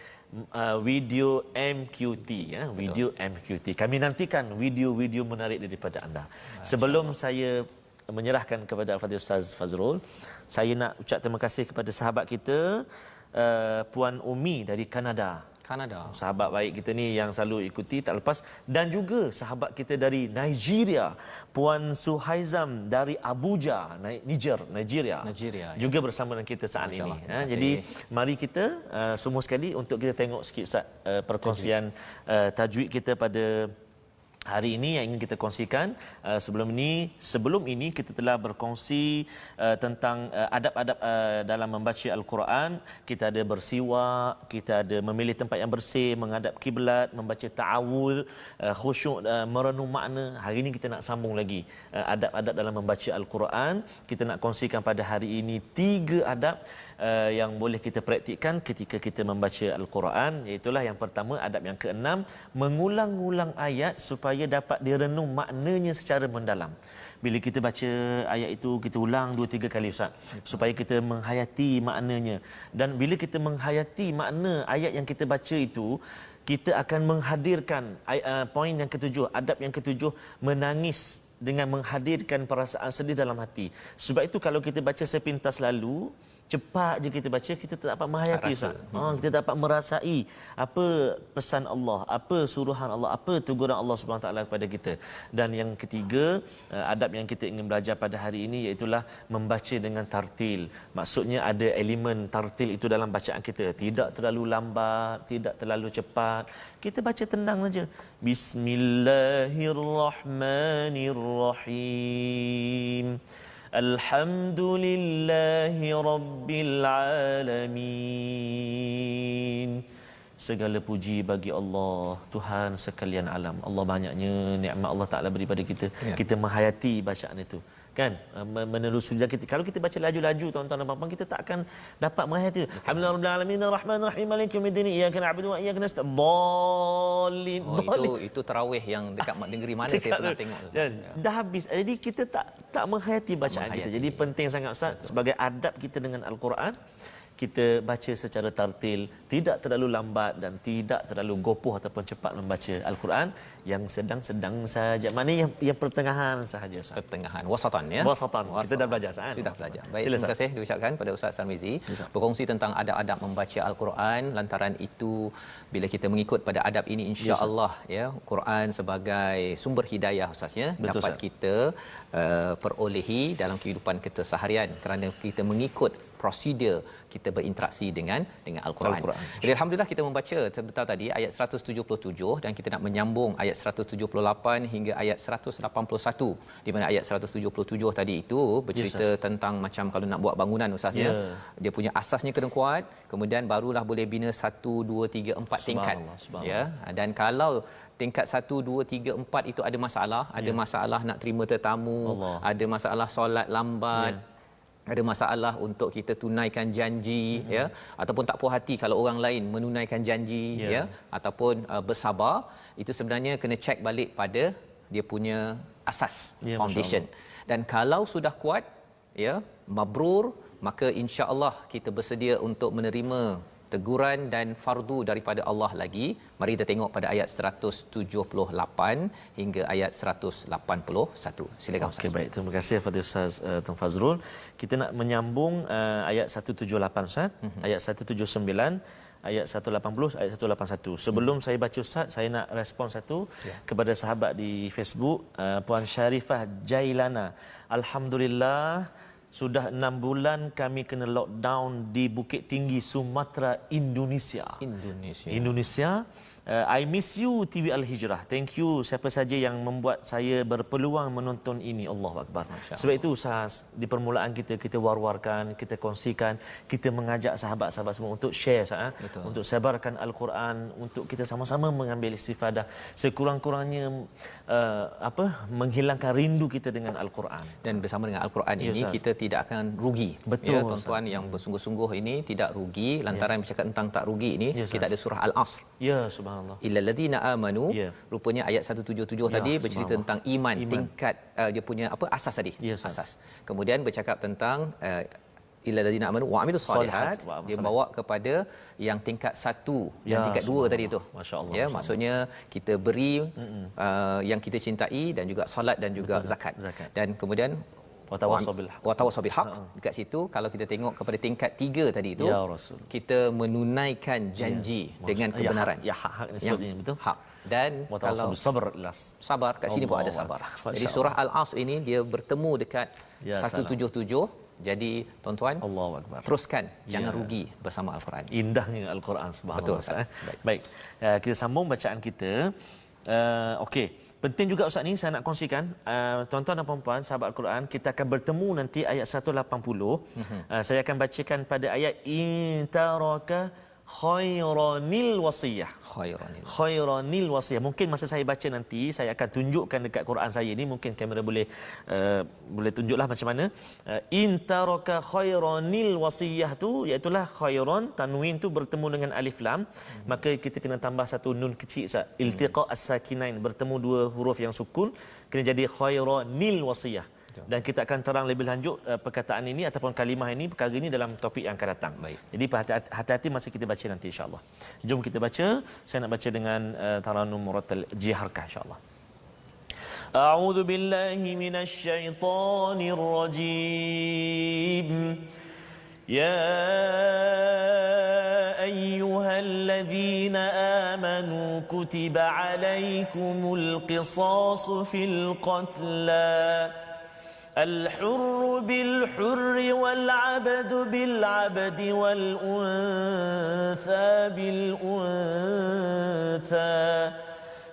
video MQT ya, video MQT. Kami nantikan video-video menarik daripada anda. Sebelum saya menyerahkan kepada Al-Fadhil Ustaz Fazrul, saya nak ucap terima kasih kepada sahabat kita Puan Umi dari Kanada. Sahabat baik kita ni yang selalu ikuti tak lepas, dan juga sahabat kita dari Nigeria, Puan Suhaizam dari Abuja, Nigeria. Juga bersama dengan kita saat ini. Jadi mari kita semua sekali untuk kita tengok sikit Ustaz perkongsian tajwid kita pada hari ini yang ingin kita kongsikan. Sebelum ini kita telah berkongsi tentang adab-adab dalam membaca Al-Quran. Kita ada bersiwak, kita ada memilih tempat yang bersih, menghadap kiblat, membaca ta'awudz, khusyuk, merenung makna. Hari ini kita nak sambung lagi adab-adab dalam membaca Al-Quran. Kita nak kongsikan pada hari ini 3 adab yang boleh kita praktikkan ketika kita membaca Al-Quran. Iaitulah yang pertama, adab yang ke-6, mengulang-ulang ayat supaya dapat direnung maknanya secara mendalam. Bila kita baca ayat itu, kita ulang 2-3 kali Ustaz, supaya kita menghayati maknanya. Dan bila kita menghayati makna ayat yang kita baca itu, kita akan menghadirkan poin yang ke-7, adab yang ke-7, menangis dengan menghadirkan perasaan sedih dalam hati. Sebab itu kalau kita baca sepintas lalu, cepat je kita baca, kita tak dapat menghayati Ustaz. Kita dapat merasai apa pesan Allah, apa suruhan Allah, apa teguran Allah Subhanahu Wa Taala kepada kita. Dan yang ketiga, adab yang kita ingin belajar pada hari ini iaitulah membaca dengan tartil. Maksudnya ada elemen tartil itu dalam bacaan kita, tidak terlalu lambat, tidak terlalu cepat. Kita baca tenang saja. Bismillahirrahmanirrahim. Alhamdulillahi Rabbil Alamin. Segala puji bagi Allah, Tuhan sekalian alam. Allah banyaknya nikmat Allah Ta'ala beri pada kita. Kita menghayati bacaan itu, kan? Menelusuri kita. Kalau kita baca laju-laju, tuan-tuan dan puan-puan, kita tak akan dapat menghayati. Alhamdulillah Rabbil Alamin Ar-Rahmanir-Rahim Maliki Yaumiddin Iyyaka na'budu wa iyyaka nasta'in. Dhalin.
Itu tarawih yang dekat negeri mana saya pernah tengok.
Dah habis. Jadi kita tak menghayati bacaan kita. Jadi penting sangat Ustaz, sebagai adab kita dengan Al-Quran, kita baca secara tartil, tidak terlalu lambat dan tidak terlalu gopoh ataupun cepat membaca Al-Quran, yang sedang-sedang saja. Mana yang pertengahan sahaja Ustaz.
Pertengahan, wasatan ya.
Wasatan. Kita dah belajar Ustaz.
Sudah belajar. Baik, terima kasih diucapkan pada Ustaz Tarmizi berkongsi tentang adab-adab membaca Al-Quran. Lantaran itu, bila kita mengikut pada adab ini, insya-Allah ya, Quran sebagai sumber hidayah Ustaz ya, dapat kita perolehi dalam kehidupan kita seharian kerana kita mengikut prosedur kita berinteraksi dengan Al-Quran. Jadi alhamdulillah kita membaca sebentar tadi ayat 177 dan kita nak menyambung ayat 178 hingga ayat 181, di mana ayat 177 tadi itu bercerita tentang macam kalau nak buat bangunan Ustaz ya. Dia punya asasnya kena kuat, kemudian barulah boleh bina 1 2 3 4 tingkat. Ya. Dan kalau tingkat 1 2 3 4 itu ada masalah, ada masalah nak terima tetamu, ada masalah solat lambat, ada masalah untuk kita tunaikan janji ya, ataupun tak puas hati kalau orang lain menunaikan janji ya, ataupun bersabar, itu sebenarnya kena cek balik pada dia punya asas, foundation. Dan kalau sudah kuat ya, mabrur, maka insya-Allah kita bersedia untuk menerima teguran dan fardu daripada Allah lagi. Mari kita tengok pada ayat 178 hingga ayat 181. Silakan Ustaz.
Okey, baik. Terima kasih kepada Ustaz Tun Fazrul. Kita nak menyambung ayat 178 Ustaz, ayat 179, ayat 180, ayat 181. Sebelum saya baca Ustaz, saya nak respon satu kepada sahabat di Facebook, Puan Syarifah Jailana. Alhamdulillah, sudah 6 bulan kami kena lockdown di Bukit Tinggi, Sumatera, Indonesia. I miss you TV Al-Hijrah. Thank you siapa saja yang membuat saya berpeluang menonton ini. Allahu Akbar. Sebab itu Ustaz, di permulaan kita war-warkan, kita kongsikan, kita mengajak sahabat-sahabat semua untuk share Ustaz, untuk sebarkan Al-Quran, untuk kita sama-sama mengambil istifadah sekurang-kurangnya menghilangkan rindu kita dengan Al-Quran.
Dan bersama dengan Al-Quran ini kita tidak akan rugi.
Betul.
Ya, tuan-tuan yang bersungguh-sungguh ini tidak rugi. Lantaran bercakap tentang tak rugi ini, kita ada surah Al-Asr.
Ya, subhanallah.
Illal ladzina amanu. Rupanya ayat 177 tadi bercerita tentang iman, tingkat dia punya asas tadi. Asas. Kemudian bercakap tentang illal ladzina amanu wa amilus solihat, dia bawa kepada yang tingkat 1, yang tingkat 2 tadi tu.
Masya-Allah.
Ya, maksudnya kita beri yang kita cintai dan juga solat dan juga zakat. Dan kemudian watawasabil haq. Dekat situ kalau kita tengok kepada tingkat 3 tadi itu,
ya Rasul,
kita menunaikan janji dengan kebenaran.
Ya hak ni sebutnya betul.
Hak. Dan kalau sabar kat sini pun ada sabar. Jadi surah Al-Asr ini dia bertemu dekat 177. Jadi tuan-tuan,
Allahu Akbar,
teruskan, jangan rugi bersama Al-Quran.
Indahnya Al-Quran, subhanallah.
Betul.
Baik. Kita sambung bacaan kita. Okey. Penting juga Ustaz ni saya nak kongsikan, tuan-tuan dan puan-puan sahabat Al-Quran, kita akan bertemu nanti ayat 180. Saya akan bacakan pada ayat intaraka khairanil wasiyah. Khairanil wasiyah. Mungkin masa saya baca nanti saya akan tunjukkan dekat Quran saya ni, mungkin kamera boleh tunjuklah macam mana. Intaraka khairanil wasiyah tu iaitu khairan, tanwin tu bertemu dengan alif lam, maka kita kena tambah satu nun kecil Ustaz. Iltiqa as-sakinain, bertemu dua huruf yang sukun, kena jadi khairanil wasiyah. Dan kita akan terang lebih lanjut perkataan ini ataupun kalimah ini, perkara ini dalam topik yang akan datang.
Baik.
Jadi hati-hati masa kita baca nanti insya-Allah. Jom kita baca. Saya nak baca dengan taranum murattal jiharkah insya-Allah. A'udzu billahi minasy syaithanir rajim. Ya ayyuhalladzina amanu kutiba alaykumul qisasu fil qatla الحر بالحر والعبد بالعبد والأنثى بالأنثى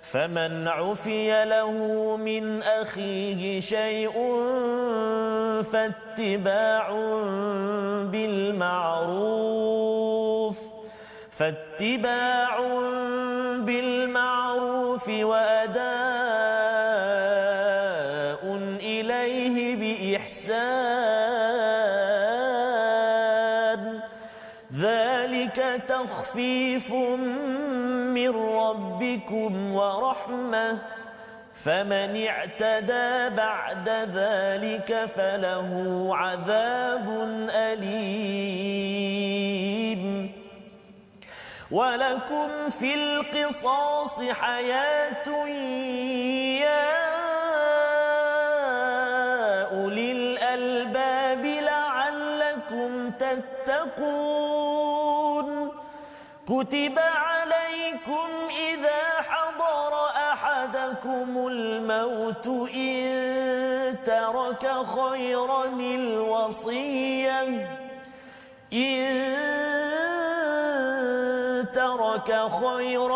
فمن عفي له من أخيه شيء فاتباع بالمعروف وأداء إليه بإحسان ذلك تخفيف من ربكم ورحمة فمن اعتدى بعد ذلك فله عذاب أليم ولكم في القصاص حياة يا أولي الألباب لعلكم تتقون كتب عليكم إذا حضر أحدكم الموت إن ترك خيرا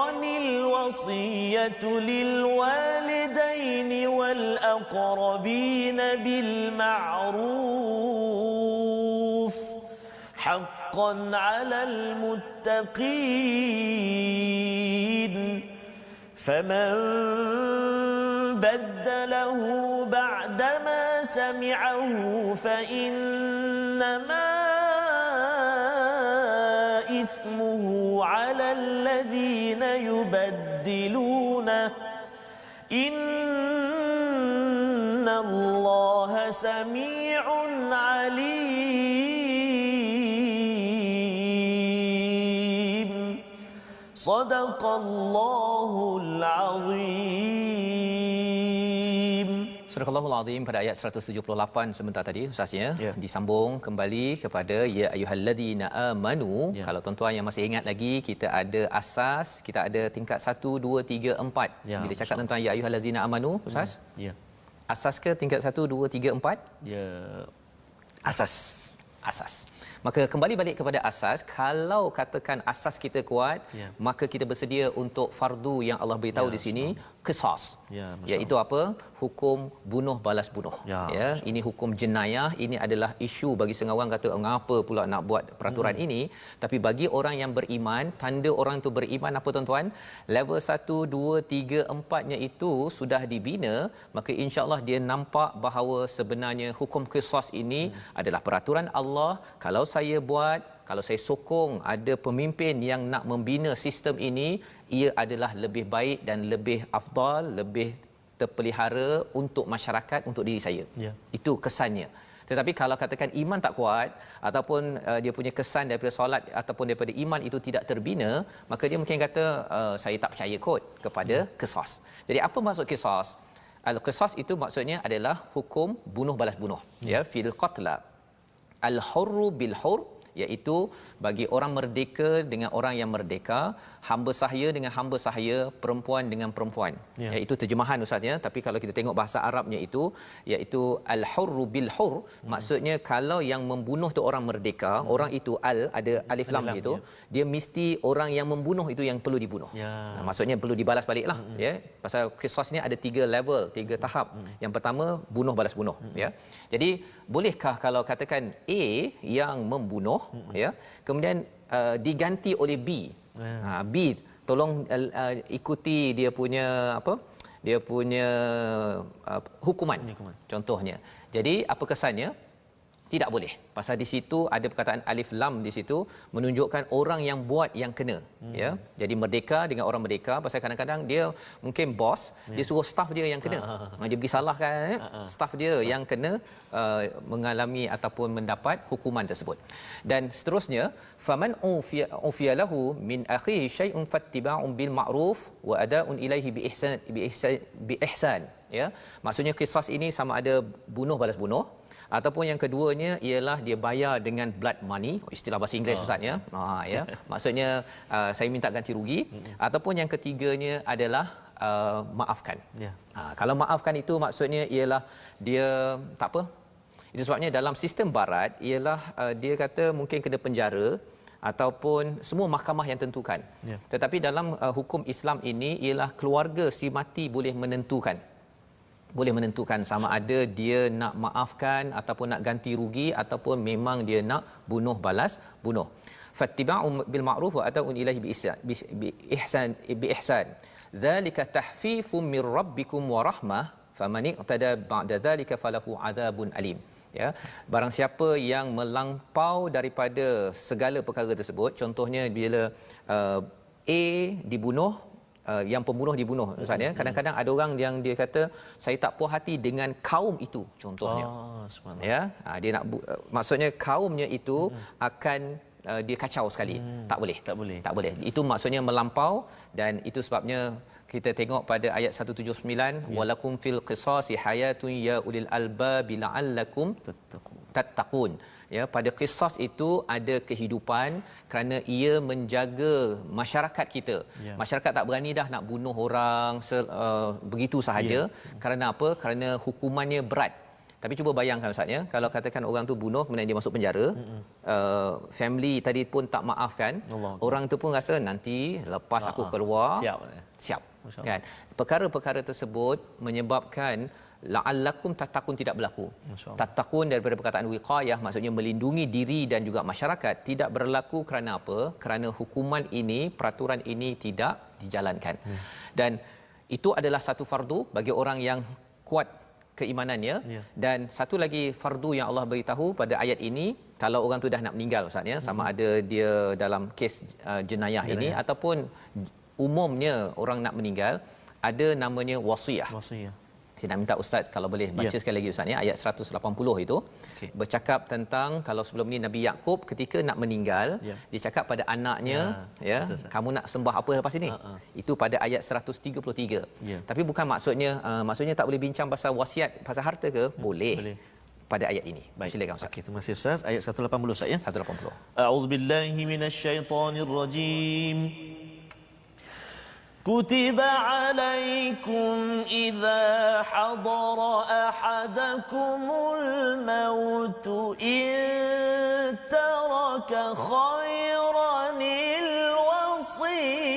الوصية للوالدين والأقربين بالمعروف حقا على المتقين فمن بدله بعدما سمعه فإنما إثمه على الذين يبدلونه إن الله سميع عليم صدق الله العظيم.
Surah Al-Azim pada ayat 178 sebentar tadi Ustaznya, disambung kembali kepada ya ayyuhalladzina amanu. Kalau tuan-tuan yang masih ingat lagi, kita ada asas, kita ada tingkat 1 2 3 4. Bila cakap tentang ya ayyuhalladzina amanu Ustaz, asas ke tingkat 1 2 3 4?
Ya,
asas. Maka kembali balik kepada asas. Kalau katakan asas kita kuat, maka kita bersedia untuk fardu yang Allah beritahu di sini, qisas. Iaitu apa? Hukum bunuh balas bunuh. Ini hukum jenayah. Ini adalah isu bagi setengah orang, kata mengapa pula nak buat peraturan ini. Tapi bagi orang yang beriman, tanda orang itu beriman apa tuan-tuan? Level 1 2 3 4-nya itu sudah dibina, maka insya-Allah dia nampak bahawa sebenarnya hukum qisas ini adalah peraturan Allah. Kalau saya buat, kalau saya sokong ada pemimpin yang nak membina sistem ini, ia adalah lebih baik dan lebih afdal, lebih terpelihara untuk masyarakat, untuk diri saya. Itu kesannya. Tetapi kalau katakan iman tak kuat ataupun dia punya kesan daripada solat ataupun daripada iman itu tidak terbina, maka dia mungkin kata saya tak percaya kot kepada qisas. Jadi apa maksud qisas? Al-qisas itu maksudnya adalah hukum bunuh balas bunuh, ya, fil qatla al-hurru bil hurr, iaitu bagi orang merdeka dengan orang yang merdeka, hamba sahaya dengan hamba sahaya, perempuan dengan perempuan. Iaitu terjemahan ustaz ya, tapi kalau kita tengok bahasa Arabnya itu iaitu al-hurru bil hurr, maksudnya kalau yang membunuh tu orang merdeka, orang itu ada alif lam itu, dia mesti orang yang membunuh itu yang perlu dibunuh. Maksudnya perlu dibalas baliklah, ya. Pasal qisas ni ada 3 level, 3 tahap. Yang pertama bunuh balas bunuh, ya. Jadi bolehkah kalau katakan A yang membunuh, ya, kemudian diganti oleh B. B tolong ikuti dia punya apa? Dia punya hukuman. Contohnya. Jadi apa kesannya? Tidak boleh. Pasal di situ ada perkataan alif lam di situ menunjukkan orang yang buat yang kena, ya. Jadi merdeka dengan orang merdeka, pasal kadang-kadang dia mungkin bos, dia suruh staf dia yang kena. Dia pergi salahkan staf dia yang kena mengalami ataupun mendapat hukuman tersebut. Dan seterusnya, faman ufiya lahu min akhihi syai'un fattiba'un bil ma'ruf wa ada'un ilaihi bi ihsan, ya. Maksudnya qisas ini sama ada bunuh balas bunuh, ataupun yang keduanya ialah dia bayar dengan blood money, istilah bahasa Inggeris ustaz ya. Ya. Maksudnya saya minta ganti rugi, ataupun yang ketiganya adalah maafkan. Kalau maafkan itu maksudnya ialah dia tak apa. Itu sebabnya dalam sistem barat ialah dia kata mungkin kena penjara ataupun semua mahkamah yang tentukan. Tetapi dalam hukum Islam ini ialah keluarga si mati boleh menentukan sama ada dia nak maafkan ataupun nak ganti rugi ataupun memang dia nak bunuh balas bunuh. Fattiba'u bil ma'ruf wa ata'un ilaihi bi ihsan. Dzalika tahfifun mir rabbikum wa rahmah faman iqtada ba'da dzalika falahu adzabun alim. Ya, barang siapa yang melampau daripada segala perkara tersebut, contohnya bila A dibunuh, yang pembunuh dibunuh ustaz ya. Kadang-kadang ada orang yang dia kata saya tak puas hati dengan kaum itu contohnya. Ya, dia nak maksudnya kaumnya itu akan dia kacau sekali. Tak boleh. Itu maksudnya melampau, dan itu sebabnya kita tengok pada ayat 179, walakum fil qisasi hayatun ya ulil albab la'allakum tattaqun. Ya, pada qisas itu ada kehidupan kerana ia menjaga masyarakat kita. Masyarakat tak berani dah nak bunuh orang begitu sahaja. Kerana apa? Kerana hukumannya berat. Tapi cuba bayangkan ustaz ya, kalau katakan orang tu bunuh kemudian dia masuk penjara, family tadi pun tak maafkan, orang tu pun rasa nanti lepas aku keluar siap. Kan? Perkara-perkara tersebut menyebabkan la'allakum tattaqun tidak berlaku. Tattaqun daripada perkataan wiqayah, maksudnya melindungi diri dan juga masyarakat, tidak berlaku kerana apa? Kerana hukuman ini, peraturan ini tidak dijalankan. Dan itu adalah satu fardu bagi orang yang kuat keimanannya. Dan satu lagi fardu yang Allah beritahu pada ayat ini, kalau orang tu dah nak meninggal ustaz ya, sama ada dia dalam kes jenayah ini ataupun umumnya orang nak meninggal, ada namanya wasiyah. Saya nak minta ustaz kalau boleh baca sekali lagi ustaz ya, ayat 180 itu bercakap tentang kalau sebelum ni Nabi Yaqub ketika nak meninggal, dia cakap pada anaknya, kamu nak sembah apa lepas ini? Itu pada ayat 133. Tapi bukan maksudnya tak boleh bincang pasal wasiat, pasal harta ke? Boleh. Pada ayat ini. Baik. Silakan ustaz.
Okey, terima kasih ustaz. Ayat 180 ustaz ya.
180.
A'udzubillahi minasyaitonirrajim. كتب عليكم إذا حضر أحدكم الموت إن ترك خيرا الوصية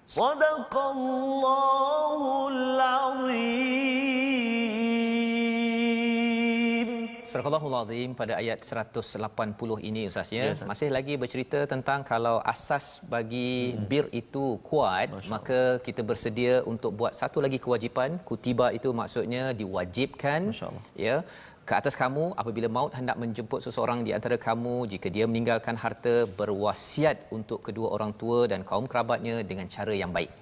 Sadaqallahul Azim.
Surahul Azim pada ayat 180 ini Ustaz ya.
Yes,
masih lagi bercerita tentang kalau asas bagi bir itu kuat, maka kita bersedia untuk buat satu lagi kewajipan. Kutiba itu maksudnya diwajibkan ya ke atas kamu apabila maut hendak menjemput seseorang di antara kamu, jika dia meninggalkan harta, berwasiat untuk kedua orang tua dan kaum kerabatnya dengan cara yang baik.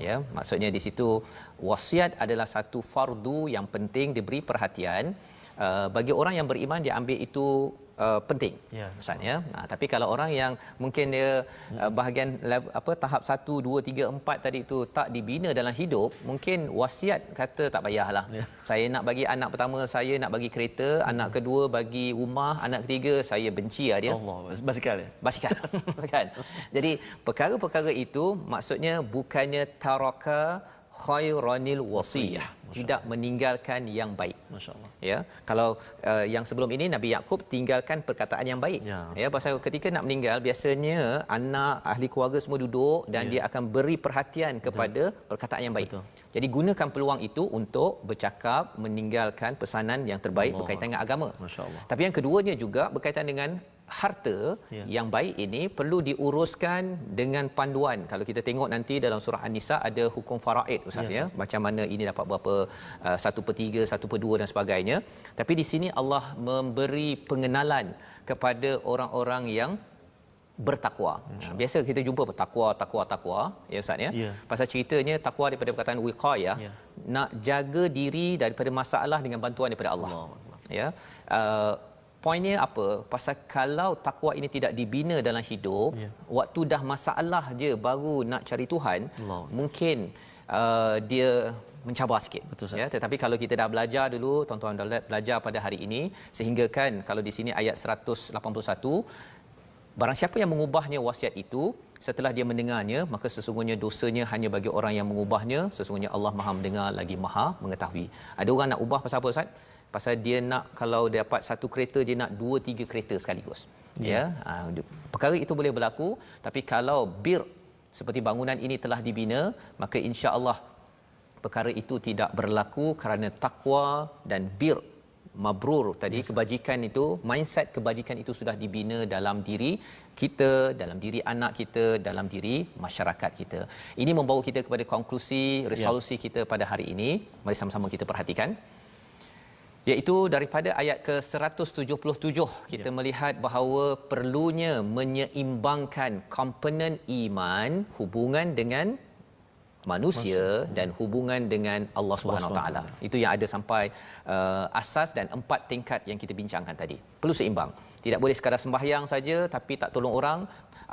Ya, maksudnya di situ wasiat adalah satu fardu yang penting diberi perhatian. Bagi orang yang beriman dia ambil itu penting Ustaz ya. Tapi kalau orang yang mungkin dia bahagian tahap 1 2 3 4 tadi itu tak dibina dalam hidup, mungkin wasiat kata tak payahlah. Saya nak bagi anak pertama saya nak bagi kereta, anak kedua bagi rumah, anak ketiga saya benci dia.
Allah, basikal ya.
Basikal kan. Jadi perkara-perkara itu maksudnya bukannya taraka khairanil wasiyah, tidak meninggalkan yang baik.
Masya-Allah.
Ya, kalau yang sebelum ini Nabi Yakub tinggalkan perkataan yang baik. Ya, pasal ketika nak meninggal biasanya anak ahli keluarga semua duduk dan dia akan beri perhatian kepada perkataan yang baik. Jadi gunakan peluang itu untuk bercakap, meninggalkan pesanan yang terbaik berkaitan dengan agama.
Masya-Allah.
Tapi yang keduanya juga berkaitan dengan harta yang baik ini perlu diuruskan dengan panduan. Kalau kita tengok nanti dalam surah An-Nisa ada hukum faraid Ustaz ya, macam mana ini dapat berapa 1/3, 1/2 dan sebagainya. Tapi di sini Allah memberi pengenalan kepada orang-orang yang bertakwa. Biasa kita jumpa takwa ya Ustaz ya. Pasal ceritanya takwa daripada perkataan wiqayah, nak jaga diri daripada masalah dengan bantuan daripada Allah. Ya. Poinnya apa? Pasal kalau takwa ini tidak dibina dalam hidup, waktu dah masalah je baru nak cari Tuhan, mungkin dia mencabar sikit.
Betul,
ya. Tetapi kalau kita dah belajar dulu, tuan-tuan dah belajar pada hari ini, sehingga kan kalau di sini ayat 181, barang siapa yang mengubahnya wasiat itu setelah dia mendengarnya, maka sesungguhnya dosanya hanya bagi orang yang mengubahnya. Sesungguhnya Allah Maha mendengar lagi Maha mengetahui. Ada orang nak ubah pasal apa Ustaz? Pasal dia nak kalau dia dapat satu kereta dia nak 2-3 kereta sekaligus. Perkara itu boleh berlaku, tapi kalau bir seperti bangunan ini telah dibina, maka insya-Allah perkara itu tidak berlaku kerana takwa dan bir mabrur tadi, kebajikan itu, mindset kebajikan itu sudah dibina dalam diri kita, dalam diri anak kita, dalam diri masyarakat kita. Ini membawa kita kepada konklusi resolusi kita pada hari ini. Mari sama-sama kita perhatikan, iaitu daripada ayat ke-177 kita melihat bahawa perlunya menyeimbangkan komponen iman, hubungan dengan manusia dan hubungan dengan Allah Subhanahu Wa Taala. Itu yang ada sampai asas dan 4 tingkat yang kita bincangkan tadi. Perlu seimbang. Tidak boleh sekadar sembahyang saja tapi tak tolong orang,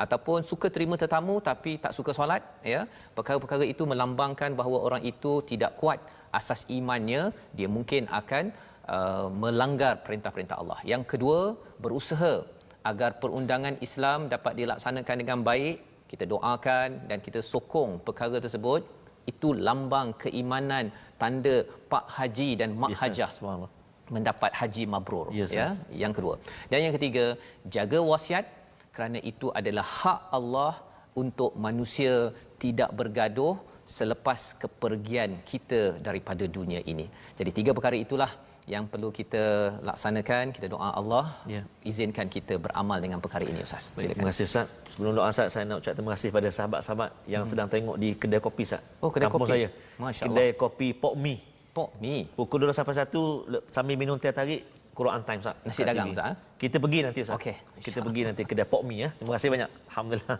ataupun suka terima tetamu tapi tak suka solat, ya. Perkara-perkara itu melambangkan bahawa orang itu tidak kuat asas imannya, dia mungkin akan melanggar perintah-perintah Allah. Yang kedua, berusaha agar perundangan Islam dapat dilaksanakan dengan baik. Kita doakan dan kita sokong perkara tersebut. Itu lambang keimanan, tanda Pak Haji dan Mak Hajah mendapat haji mabrur. Yang kedua. Dan yang ketiga, jaga wasiat, kerana itu adalah hak Allah untuk manusia tidak bergaduh selepas kepergian kita daripada dunia ini. Jadi 3 perkara itulah yang perlu kita laksanakan. Kita doa Allah izinkan kita beramal dengan perkara ini Ustaz.
Terima kasih Ustaz. Sebelum doa Ustaz, saya nak ucap terima kasih pada sahabat-sahabat yang sedang tengok di kedai kopi Ustaz.
Oh, kedai
kampung
kopi.
Saya. Kedai kopi Pok Mi. Pukul 12 sampai 1 sambil minum teh tarik, Quran Time Ustaz.
Nasi dagang Ustaz.
Kita pergi nanti Ustaz.
Okey.
Kita pergi nanti kedai Pok Mi ya. Terima kasih banyak. Alhamdulillah.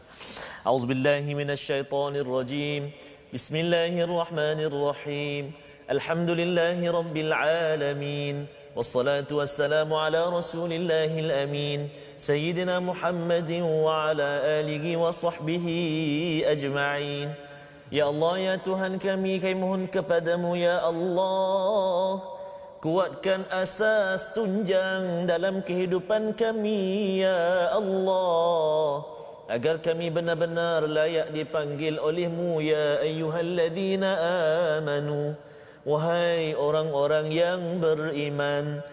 Auzubillahi minasyaitonirrajim. Bismillahirrahmanirrahim. Alhamdulillahi rabbil alamin. Wassalatu wassalamu ala rasulillahil amin. Sayyidina Muhammadin wa ala alihi wa sahbihi ajma'in. Ya Allah, ya Tuhan kami mohon kepadamu ya Allah, kuatkan asas tunjang dalam kehidupan kami ya Allah, agar kami benar-benar layak dipanggil olehmu ya ayyuhalladzina amanu. Wahai orang-orang yang beriman,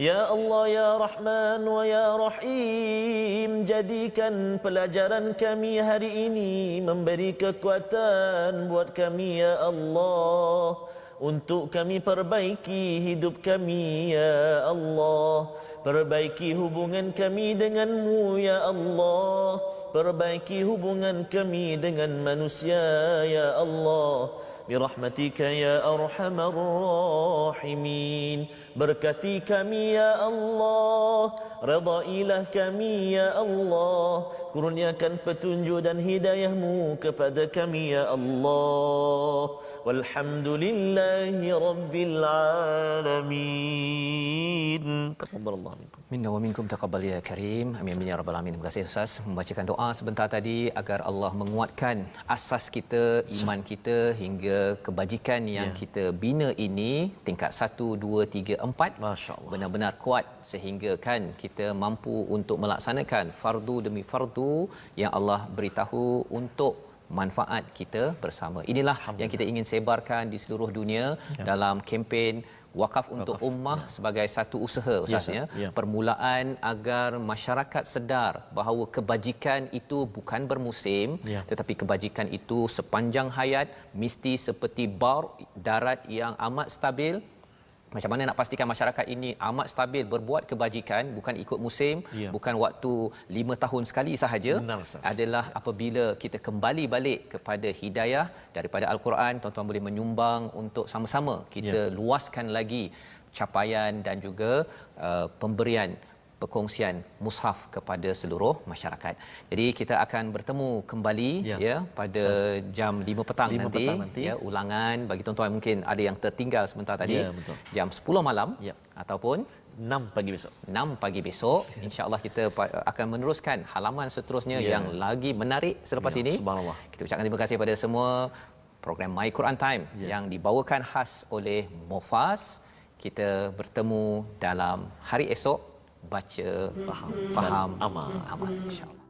Ya Allah, Ya Rahman wa Ya Rahim, jadikan pelajaran kami hari ini memberi kekuatan buat kami, Ya Allah, untuk kami perbaiki hidup kami, Ya Allah. Perbaiki hubungan kami denganmu, Ya Allah. Perbaiki hubungan kami dengan manusia, Ya Allah. Birahmatika ya arhamar rahimin. Berkati kami ya Allah, redailah kami ya Allah, kurniakan petunjuk dan hidayahmu kepada kami ya Allah. Walhamdulillahi rabbil alamin. Taqabbalallahu minkum.
Minna wa minkum taqabbal ya karim. Amin ya rabbal alamin. Terima kasih Ustaz membacakan doa sebentar tadi agar Allah menguatkan asas kita, iman kita hingga kebajikan yang kita bina ini tingkat 1 2 3 4
Masya-Allah
benar-benar kuat sehingga kan kita mampu untuk melaksanakan fardu demi fardu yang Allah beritahu untuk manfaat kita bersama. Inilah yang kita ingin sebarkan di seluruh dunia dalam kempen Wakaf untuk Ummah sebagai satu usaha Ustaznya. Permulaan agar masyarakat sedar bahawa kebajikan itu bukan bermusim, tetapi kebajikan itu sepanjang hayat, mesti seperti baur darat yang amat stabil. Macam mana nak pastikan masyarakat ini amat stabil berbuat kebajikan, bukan ikut musim, bukan waktu 5 tahun sekali sahaja. Adalah apabila kita kembali balik kepada hidayah daripada Al-Quran. Tuan-tuan boleh menyumbang untuk sama-sama kita luaskan lagi capaian dan juga pemberian perkongsian mushaf kepada seluruh masyarakat. Jadi kita akan bertemu kembali pada jam 5 petang nanti. Ulangan bagi tuan-tuan mungkin ada yang tertinggal sebentar tadi. Jam 10 malam ataupun
6 pagi besok.
6 pagi besok. Insya-Allah kita akan meneruskan halaman seterusnya yang lagi menarik selepas ini.
Subhanallah.
Kita ucapkan terima kasih kepada semua program My Quran Time yang dibawakan khas oleh Mufas. Kita bertemu dalam hari esok. Baca, faham, amal, insya-Allah.